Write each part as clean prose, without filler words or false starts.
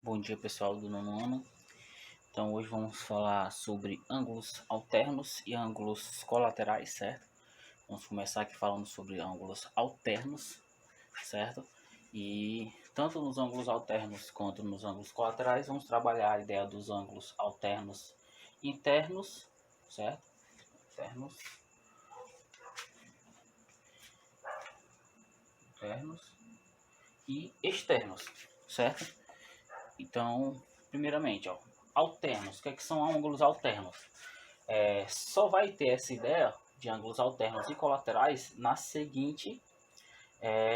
Bom dia, pessoal do nono ano. Então hoje vamos falar sobre ângulos alternos e ângulos colaterais, certo? Vamos começar aqui falando sobre ângulos alternos, certo? E tanto nos ângulos alternos quanto nos ângulos colaterais vamos trabalhar a ideia dos ângulos alternos internos, certo? Internos e externos, certo? Então, primeiramente, alternos. O que são ângulos alternos? Só vai ter essa ideia de ângulos alternos e colaterais na seguinte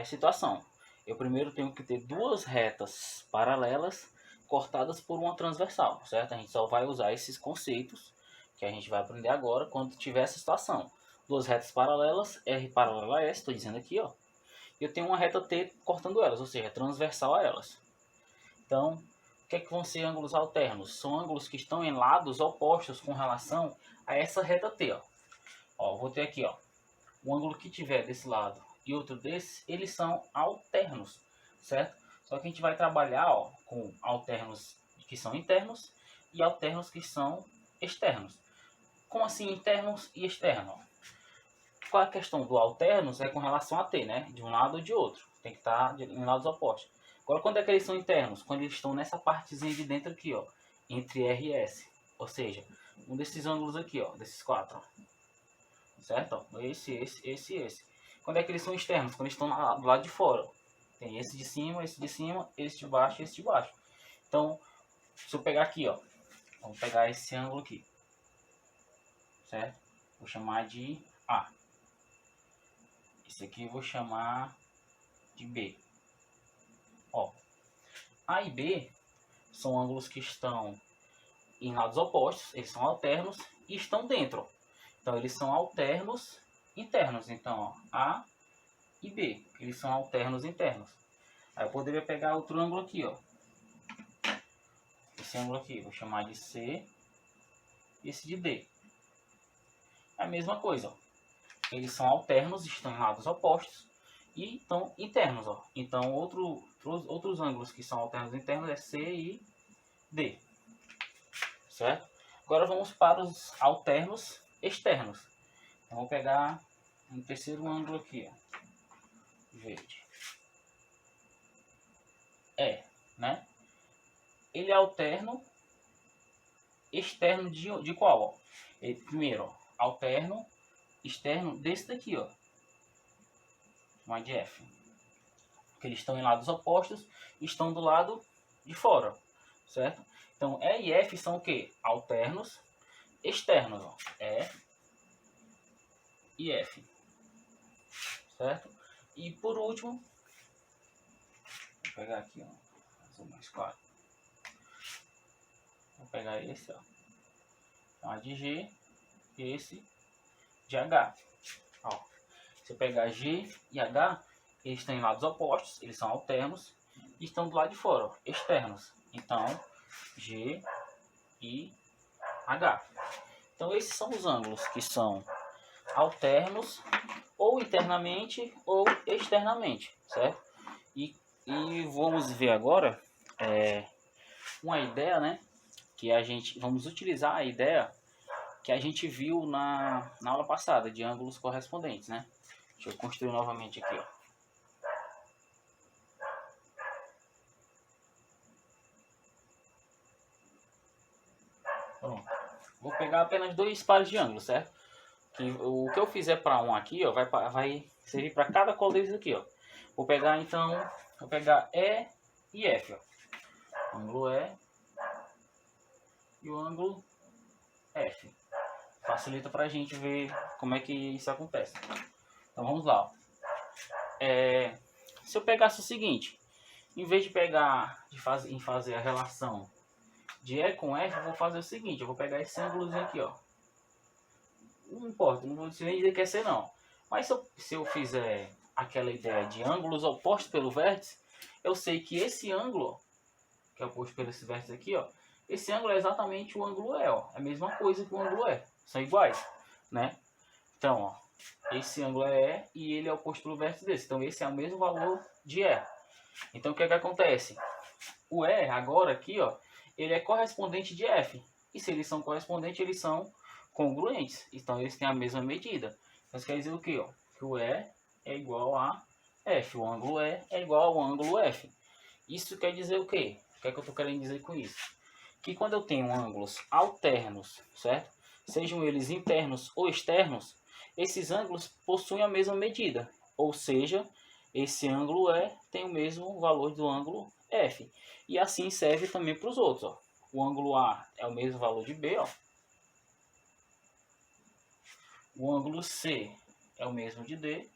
situação. Eu primeiro tenho que ter duas retas paralelas cortadas por uma transversal, certo? A gente só vai usar esses conceitos que a gente vai aprender agora quando tiver essa situação. Duas retas paralelas, R paralela a S, estou dizendo aqui, ó. Eu tenho uma reta T cortando elas, ou seja, transversal a elas. Então, o que vão ser ângulos alternos? São ângulos que estão em lados opostos com relação a essa reta T. Vou ter aqui, o ângulo que tiver desse lado e outro desse, eles são alternos, certo? Só que a gente vai trabalhar com alternos que são internos e alternos que são externos. Como assim internos e externos? Qual a questão do alternos é com relação a T, né? De um lado ou de outro. Tem que estar em lados opostos. Agora, quando é que eles são internos? Quando eles estão nessa partezinha de dentro aqui, entre R e S. Ou seja, um desses ângulos aqui, desses quatro. Certo? Esse. Quando é que eles são externos? Quando eles estão do lado de fora. Tem esse de cima, esse de baixo e esse de baixo. Então, se eu pegar aqui, vamos pegar esse ângulo aqui. Certo? Vou chamar de A. Esse aqui eu vou chamar de B. A e B são ângulos que estão em lados opostos, eles são alternos e estão dentro. Então, eles são alternos internos. Então, A e B, eles são alternos internos. Aí eu poderia pegar outro ângulo aqui, Esse ângulo aqui, vou chamar de C e esse de D. É a mesma coisa, Eles são alternos, estão em lados opostos e estão internos, Então, outros ângulos que são alternos internos é C e D. Certo? Agora vamos para os alternos externos. Então, vou pegar um terceiro ângulo aqui, verde. Né? Ele é alterno externo de qual? Primeiro, alterno externo desse daqui, chamar de F. Porque eles estão em lados opostos e estão do lado de fora, certo? Então, E e F são o quê? Alternos externos, E e F, certo? E por último, vou pegar aqui, azul mais claro. Vou pegar esse, chamar de G, e esse de H. Se eu pegar G e H, eles estão em lados opostos, eles são alternos e estão do lado de fora, externos. Então, G e H. Então, esses são os ângulos que são alternos ou internamente ou externamente, certo? E vamos ver agora uma ideia, né? Que vamos utilizar a ideia que a gente viu na aula passada de ângulos correspondentes, né? Deixa eu construir novamente aqui, Pronto. Vou pegar apenas dois pares de ângulos, certo? O que eu fizer para um aqui, vai servir para cada qual deles aqui, Vou pegar então, E e F, O ângulo E e o ângulo F. Facilita para a gente ver como é que isso acontece. Então vamos lá. Se eu pegasse o seguinte, em vez de fazer a relação de E com F, eu vou fazer o seguinte, eu vou pegar esse ângulozinho aqui, Não importa, não vou nem dizer que é C não. Mas se eu fizer aquela ideia de ângulos opostos pelo vértice, eu sei que esse ângulo, que é oposto pelo esse vértice aqui, esse ângulo é exatamente o ângulo E, É a mesma coisa que o ângulo E. São iguais, né? Então, esse ângulo é E e ele é oposto pelo vértice desse. Então, esse é o mesmo valor de E. Então, o que acontece? O E agora aqui, ó, ele é correspondente de F. E se eles são correspondentes, eles são congruentes. Então eles têm a mesma medida. Isso quer dizer o quê? Ó? Que o E é igual a F. O ângulo E é igual ao ângulo F. Isso quer dizer o quê? O que é que eu estou querendo dizer com isso? Que quando eu tenho ângulos alternos, certo? Sejam eles internos ou externos, esses ângulos possuem a mesma medida. Ou seja, esse ângulo E tem o mesmo valor do ângulo F. E assim serve também para os outros. Ó. O ângulo A é o mesmo valor de B. Ó. O ângulo C é o mesmo de D.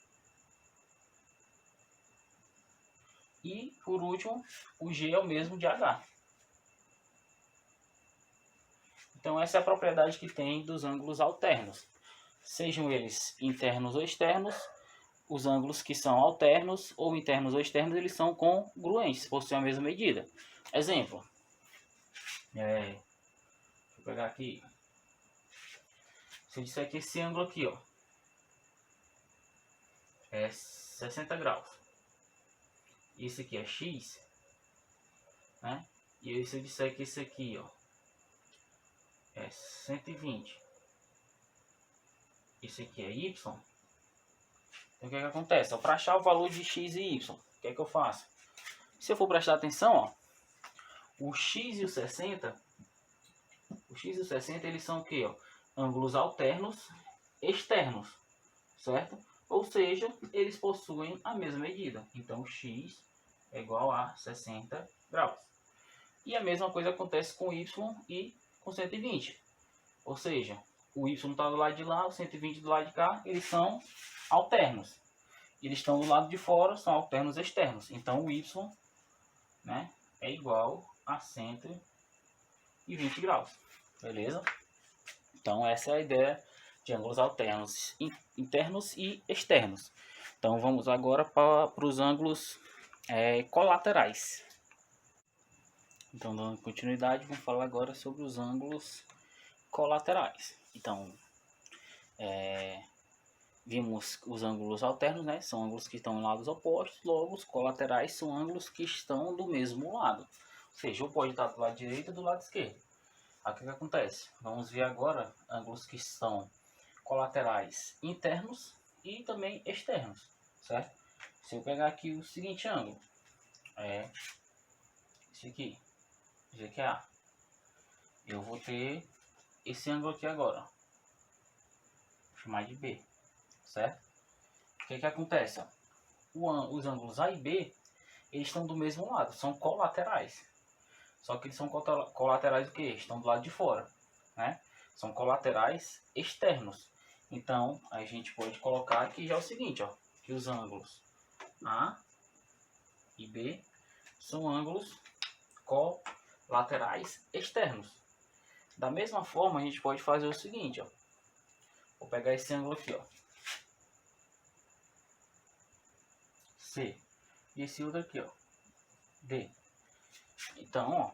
E, por último, o G é o mesmo de H. Então, essa é a propriedade que tem dos ângulos alternos. Sejam eles internos ou externos, os ângulos que são alternos ou internos ou externos, eles são congruentes, possuem a mesma medida. Exemplo. Deixa eu pegar aqui. Se eu disser que esse ângulo aqui, ó, é 60 graus. E esse aqui é X, né? E aí, se eu disser que esse aqui, ó, é 120. Esse aqui é Y. Então, o que é que acontece? Para achar o valor de X e Y, o que é que eu faço? Se eu for prestar atenção, ó, o X e o 60, eles são o que? Ó? Ângulos alternos externos, certo? Ou seja, eles possuem a mesma medida. Então, X é igual a 60 graus. E a mesma coisa acontece com Y e com 120. Ou seja, o Y está do lado de lá, o 120 do lado de cá, eles são alternos. Eles estão do lado de fora, são alternos externos. Então, o Y, né, é igual a 120 graus. Beleza? Então, essa é a ideia de ângulos alternos internos e externos. Então, vamos agora para os ângulos colaterais. Então, dando continuidade, vamos falar agora sobre os ângulos colaterais. Então, vimos os ângulos alternos, né? São ângulos que estão em lados opostos. Logo, os colaterais são ângulos que estão do mesmo lado. Ou seja, ou pode estar do lado direito ou do lado esquerdo. Aí, o que acontece? Vamos ver agora ângulos que são colaterais internos e também externos, certo? Se eu pegar aqui o seguinte ângulo, esse aqui, GQA, eu vou ter esse ângulo aqui agora, vou chamar de B, certo? O que acontece? Os ângulos A e B, eles estão do mesmo lado, são colaterais. Só que eles são colaterais do que? Estão do lado de fora, né? São colaterais externos. Então, a gente pode colocar aqui já o seguinte, ó, que os ângulos A e B são ângulos colaterais externos. Da mesma forma, a gente pode fazer o seguinte, ó. Vou pegar esse ângulo aqui, ó. C. E esse outro aqui, ó. D. Então, ó,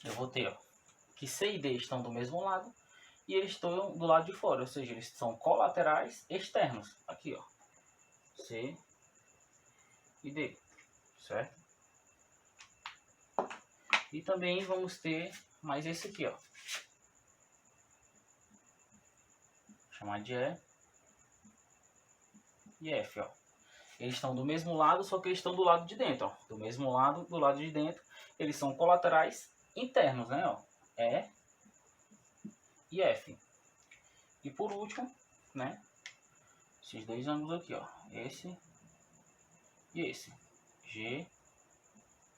eu vou ter, ó, que C e D estão do mesmo lado e eles estão do lado de fora, ou seja, eles são colaterais externos. Aqui, ó. C e D, certo? E também vamos ter mais esse aqui, ó. Vou chamar de E e F, ó. Eles estão do mesmo lado, só que eles estão do lado de dentro, ó. Do mesmo lado, do lado de dentro. Eles são colaterais internos, né, ó. E e F. E por último, né, esses dois ângulos aqui, ó. Esse e esse. G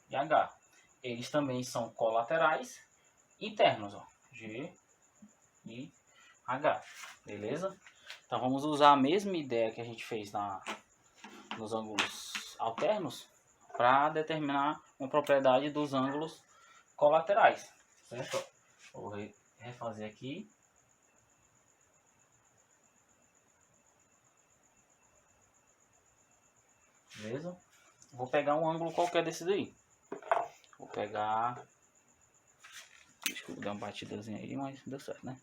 e H. Eles também são colaterais internos, ó. G e H. Beleza? Então vamos usar a mesma ideia que a gente fez nos ângulos alternos para determinar uma propriedade dos ângulos colaterais, certo? Vou refazer aqui. Beleza? Vou pegar um ângulo qualquer desses aí. Vou pegar... Deixa eu dar uma batidazinha aí, mas deu certo, né?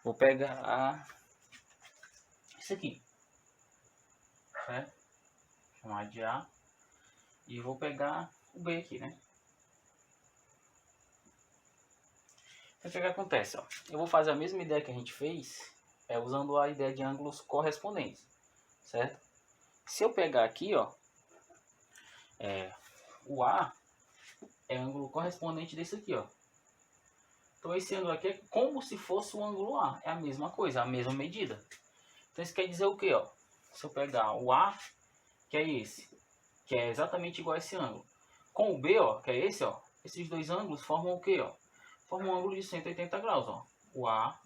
Vou pegar esse aqui, certo? Vou chamar de A. E vou pegar o B aqui, né? Então, o que acontece? Ó? Eu vou fazer a mesma ideia que a gente fez, usando a ideia de ângulos correspondentes, certo? Se eu pegar aqui, ó, o A é ângulo correspondente desse aqui, ó. Então esse ângulo aqui é como se fosse o ângulo A, é a mesma coisa, a mesma medida. Então isso quer dizer o que, ó? Se eu pegar o A, que é esse, que é exatamente igual a esse ângulo, com o B, ó, que é esse, ó, esses dois ângulos formam o que, ó? Formam um ângulo de 180 graus, ó. O A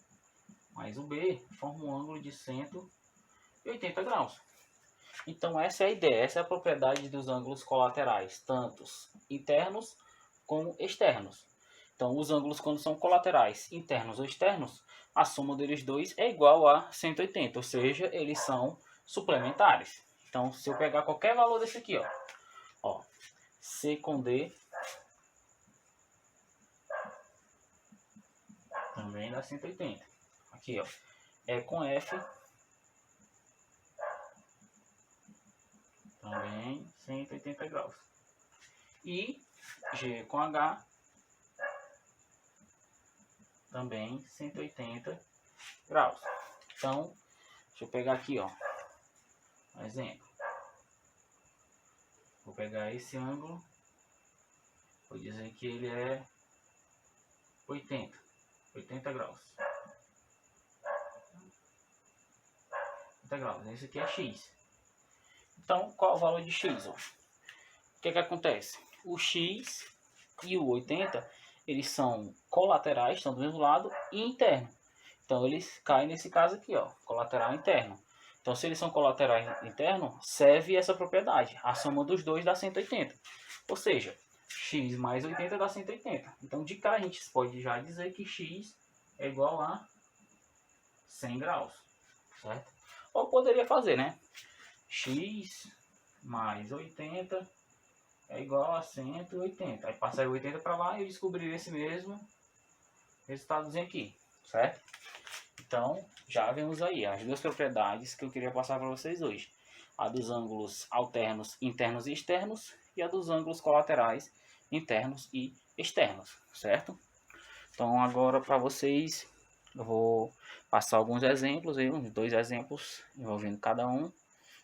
mais o B formam um ângulo de 180 graus. Então essa é a ideia, essa é a propriedade dos ângulos colaterais, tanto internos como externos. Então os ângulos, quando são colaterais, internos ou externos, a soma deles dois é igual a 180, ou seja, eles são suplementares. Então se eu pegar qualquer valor desse aqui, ó, C com D também dá 180. Aqui, ó, E com F também 180 graus. E G com H também 180 graus. Então, deixa eu pegar aqui, ó, um exemplo. Vou pegar esse ângulo, vou dizer que ele é 80 graus. 80 graus, esse aqui é X. Então, qual é o valor de X? Ó? O que acontece? O X e o 80, eles são colaterais, estão do mesmo lado, e interno. Então, eles caem nesse caso aqui, ó, colateral interno. Então, se eles são colaterais interno, serve essa propriedade. A soma dos dois dá 180. Ou seja, x mais 80 dá 180. Então, de cá a gente pode já dizer que x é igual a 100 graus. Certo? Ou poderia fazer, né? X mais 80 é igual a 180. Aí passar 80 para lá e descobrir esse mesmo resultadozinho aqui. Certo? Então, já vemos aí as duas propriedades que eu queria passar para vocês hoje. A dos ângulos alternos, internos e externos, e a dos ângulos colaterais, internos e externos, certo? Então, agora para vocês, eu vou passar alguns exemplos, aí, uns 2 exemplos envolvendo cada um,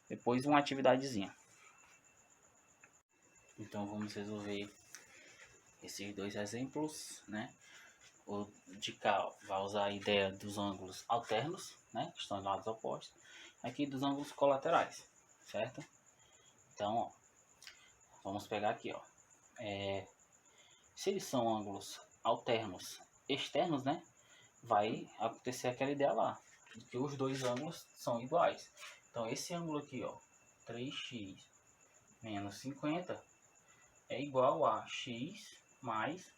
depois uma atividadezinha. Então, vamos resolver esses 2 exemplos, né? O de cá vai usar a ideia dos ângulos alternos, né, que estão em lados opostos, aqui dos ângulos colaterais, certo? Então, ó, vamos pegar aqui, ó, se eles são ângulos alternos externos, né, vai acontecer aquela ideia lá, de que os dois ângulos são iguais. Então, esse ângulo aqui, ó, 3x menos 50 é igual a x mais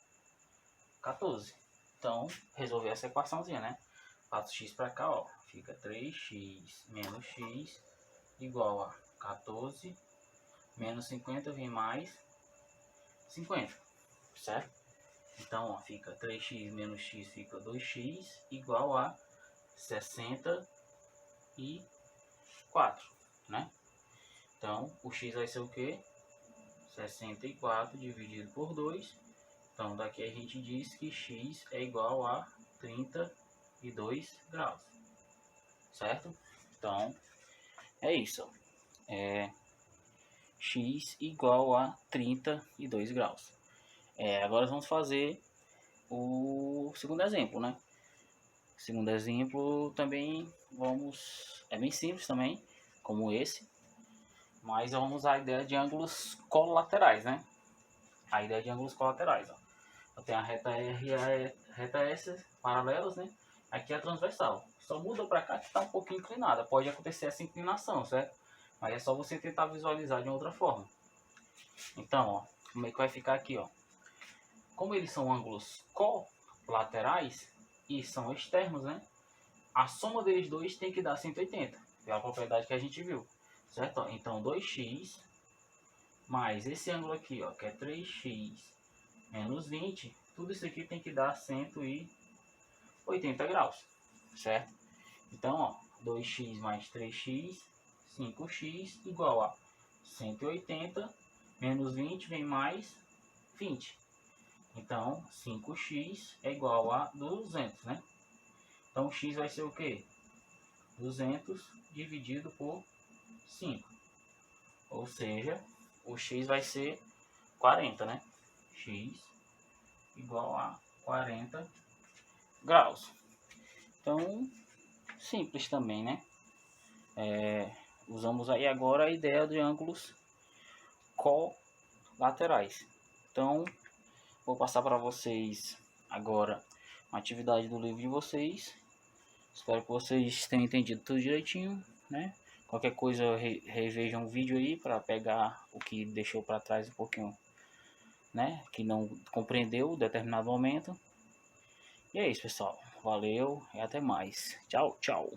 14. Então, resolver essa equaçãozinha, né? 4x para cá, ó, fica 3x menos x igual a 14 menos 50 vem mais 50, certo? Então, ó, fica 3x menos x fica 2x igual a 64, né? Então, o x vai ser o quê? 64 dividido por 2. Então, daqui a gente diz que x é igual a 32 graus, certo? Então, é isso. X igual a 32 graus. Agora vamos fazer o segundo exemplo, né? Segundo exemplo também é bem simples também, como esse, mas vamos usar a ideia de ângulos colaterais, né? A ideia de ângulos colaterais, ó. Eu tenho a reta R e a reta S paralelas, né? Aqui é a transversal. Só muda para cá que está um pouquinho inclinada. Pode acontecer essa inclinação, certo? Mas é só você tentar visualizar de outra forma. Então, ó, como é que vai ficar aqui, ó? Como eles são ângulos colaterais e são externos, né? A soma deles dois tem que dar 180. É a propriedade que a gente viu, certo? Então, 2x mais esse ângulo aqui, ó, que é 3x menos 20, tudo isso aqui tem que dar 180 graus, certo? Então, ó, 2x mais 3x, 5x, igual a 180, menos 20 vem mais 20. Então, 5x é igual a 200, né? Então, x vai ser o quê? 200 dividido por 5. Ou seja, o x vai ser 40, né? X igual a 40 graus. Então, simples também, né? Usamos aí agora a ideia de ângulos colaterais. Então, vou passar para vocês agora uma atividade do livro de vocês. Espero que vocês tenham entendido tudo direitinho, né? Qualquer coisa, revejam o vídeo aí para pegar o que deixou para trás um pouquinho, né? Que não compreendeu em determinado momento. E é isso, pessoal. Valeu e até mais. Tchau, tchau.